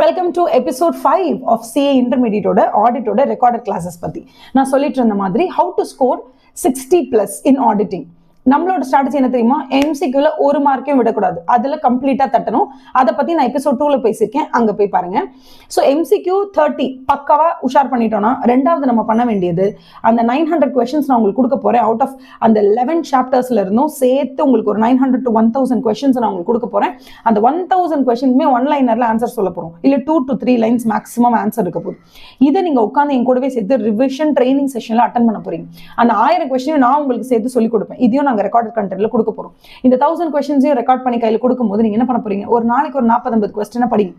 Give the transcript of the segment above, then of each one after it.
Welcome to episode 5 of CA இன்டர்மீடியட்டோட ஆடிட்டோட recorded classes பற்றி நான் சொல்லிட்டு இருந்த மாதிரி how to score 60+ in auditing. நம்மளோட ஸ்ட்ராட்டஜி என்ன தெரியுமா? எம்சிக்யூல ஒரு மார்க்கையும் விடக்கூடாது, அதில் கம்ப்ளீட்டாக தட்டணும். அதை பற்றி நான் எபிசோட் 2ல பேசியிருக்கேன், அங்கே போய் பாருங்க. ஸோ எம்சிக்யூ 30 பக்காவாக உஷார் பண்ணிட்டோம்னா ரெண்டாவது நம்ம பண்ண வேண்டியது அந்த 900 கொஸ்டின்ஸ் நான் உங்களுக்கு கொடுக்க போகிறேன். அவுட் ஆஃப் அந்த 11 சாப்டர்ஸ்ல இருந்தும் சேர்த்து உங்களுக்கு ஒரு 900 to 1000 கொஸ்டின்ஸ் நான் உங்களுக்கு கொடுக்க போகிறேன். அந்த 1000 கொஸ்டின்ஸுமே ஒன்லைனரில் ஆன்சர் சொல்ல போகிறோம், இல்லை 2 to 3 லைன்ஸ் மேக்ஸிமம் ஆன்சர் இருக்க போகுது. இதை நீங்கள் உட்காந்து என் கூடவே சேர்த்து ரிவிஷன் ட்ரைனிங் செஷனில் அட்டன் பண்ண போறீங்க. அந்த 1000 கொஸ்டின் நான் உங்களுக்கு சேர்த்து சொல்லிக் கொடுப்பேன். இதையும் ரெக்கார்டட் கண்டென்ட்ல கொடுக்க போறோம். இந்த 1000 கொஸ்டின்ஸையும் ரெக்கார்ட் பண்ணி கையில கொடுக்கும்போது நீங்க என்ன பண்ண போறீங்க? ஒரு நாளைக்கு ஒரு 40-50 கொஸ்டினை படிங்க.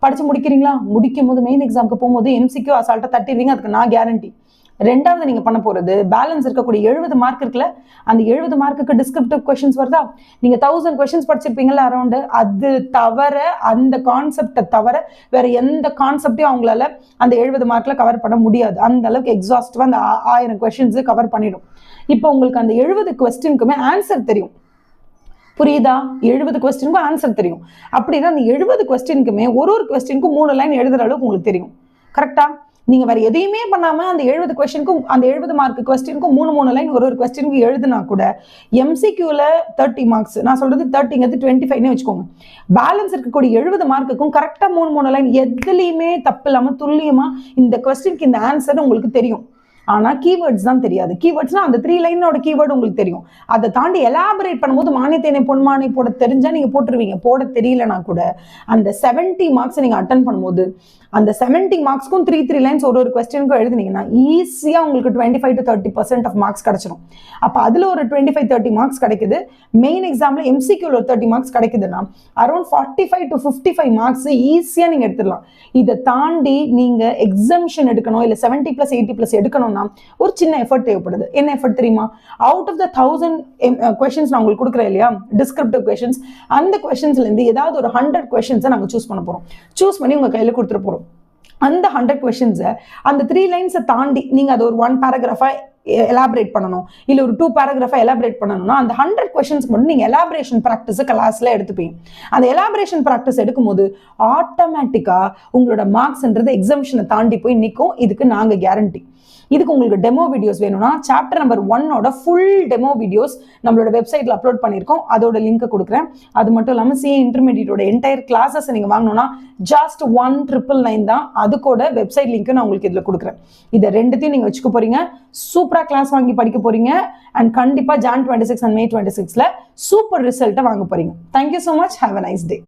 படிச்சு முடிக்கிறீங்களா? முடிக்கும் போது மெயின் எக்ஸாமுக்கு போகும்போது எம்சிக்யூ அசால்ட்டா தட்டிடுவீங்க, அதுக்கு நான் கேரண்டி. ரெண்டாவது நீங்க பண்ண போறது பேலன்ஸ் இருக்கக்கூடிய 70 மார்க் இருக்குல்ல, அந்த 70 மார்க்குக்கு டிஸ்கிரிப்டிவ் கொஸ்டின்ஸ் வருதா? நீங்க 1000 கொஸ்டின்ஸ் படிச்சிருப்பீங்கல்ல அரௌண்ட், அது தவிர அந்த கான்செப்டை தவிர வேற எந்த கான்செப்டையும் அவங்களால அந்த 70 மார்க்ல கவர் பண்ண முடியாது. அந்த அளவுக்கு எக்ஸாஸ்டிவா அந்த 1000 கொஸ்டின்ஸ் கவர் பண்ணிடும். இப்போ உங்களுக்கு அந்த 70 கொஸ்டினுக்குமே ஆன்சர் தெரியும், புரியுதா? 70 கொஸ்டினுக்கும் ஆன்சர் தெரியும். அப்படின்னா அந்த 70 கொஸ்டினுக்குமே ஒரு கொஸ்டினுக்கும் 3 லைன் எழுதுற அளவுக்கு உங்களுக்கு தெரியும். கரெக்டா? நீங்க வேற எதையுமே பண்ணாம அந்த 70 கொஸ்டினுக்கும் அந்த 70 மார்க் கொஸ்டினுக்கும் 3 லைன் ஒரு கொஸ்டினுக்கு எழுதுனா கூட எம்சிக்யூல 30 மார்க்ஸ், நான் சொல்றது 30ங்கிறது 25ன்னு வச்சுக்கோங்க. பேலன்ஸ் இருக்கக்கூடிய 70 மார்க்குக்கும் கரெக்டா 3 லைன் எதுலையுமே தப்பு இல்லாம துல்லியமா இந்த கொஸ்டினுக்கு இந்த ஆன்சர் உங்களுக்கு தெரியும். ஆனா கீவேர்ட்ஸ் தான் தெரியாது. கீவேர்ட்ஸ்னா அந்த 3 லைனோட கீவேர்டு உங்களுக்கு தெரியும். அதை தாண்டி எலாபரேட் பண்ணும்போது மானியத்தேனை பொன்மானை போட தெரிஞ்சா நீங்க போட்டுருவீங்க. போட தெரியலனா கூட அந்த 70 மார்க்ஸ் நீங்க அட்டன் பண்ணும்போது அந்த 70 மார்க்ஸ்க்கும் 3 லைன்ஸ் ஒரு கொஸ்டினுக்கும் எழுதுனீங்கன்னா ஈஸியா உங்களுக்கு 25 to 30% ஆஃப் மார்க்ஸ் கிடைச்சிடும். அப்ப அதுல ஒரு 25-30 மார்க்ஸ் கிடைக்குது. மெயின் எக்ஸாம்ல எம்சிக்யூல ஒரு 30 மார்க்ஸ் கிடைக்குதுன்னா அரௌண்ட் 45 to 55 மார்க்ஸ் ஈஸியா நீங்க எடுத்துடலாம். இதை தாண்டி நீங்க எக்ஸம்ஷன் எடுக்கணும், இல்ல 70+, 80+ எடுக்கணும்னா ஒரு சின்ன எஃபர்ட் தேவைப்படுது. என்ன எஃபர்ட் தெரியுமா? அவுட் ஆஃப் த 1000 கொஸ்டின்ஸ் நான் உங்களுக்கு கொடுக்குறேன் இல்லையா, டிஸ்கிரிப்டிவ் கொஸ்டின்ஸ், அந்த கொஸ்டின்ஸ்ல இருந்து ஏதாவது ஒரு 100 கொஸ்டின்ஸை நாங்க சூஸ் பண்ண போறோம். சூஸ் பண்ணி உங்க கையில கொடுத்துட்டு போறோம். அந்த 100 கொஸ்டின்ஸை அந்த 3 லைன்ஸை தாண்டி நீங்க அது ஒரு 1 பேராகிராஃபா எலாபரேட் பண்ணணும், இல்ல ஒரு 2 பேராகிராஃபா எலாபரேட் பண்ணணும்னா அந்த 100 கொஸ்டின்ஸ் மட்டும் நீங்க எலாபரேஷன் ப்ராக்டிஸ் கிளாஸ்ல எடுத்துப்பீங்க. அந்த எலாபரேஷன் ப்ராக்டிஸ் எடுக்கும்போது ஆட்டோமேட்டிக்கா உங்களோட மார்க்ஸ்ன்றது எக்ஸம்ஷனை தாண்டி போய் நிற்கும். இதுக்கு நாங்க கேரண்டி. இதுக்கு உங்களுக்கு டெமோ வீடியோஸ் வேணும்னா சாப்டர் நம்பர் 1ஓட ஃபுல் டெமோ வீடியோஸ் நம்மளோட வெப்சைட்ல அப்லோட் பண்ணியிருக்கோம், அதோட லிங்க் கொடுக்குறேன். அது மட்டும் இல்லாமல் சிஏ இன்டர்மீடியட்டோட என்டையர் கிளாஸஸ் நீங்க வாங்கணும்னா ஜஸ்ட் 1999 தான். அதுக்கோட வெப்சைட் லிங்க் நான் உங்களுக்கு இதுல கொடுக்குறேன். இதை ரெண்டுத்தையும் நீங்க வச்சுக்க போறீங்க. சூப்பரா கிளாஸ் வாங்கி படிக்க போறீங்க. அண்ட் கண்டிப்பா Jan 26 and May 26ல சூப்பர் ரிசல்ட்டை வாங்க போறீங்க. Thank you so much. Have a nice day.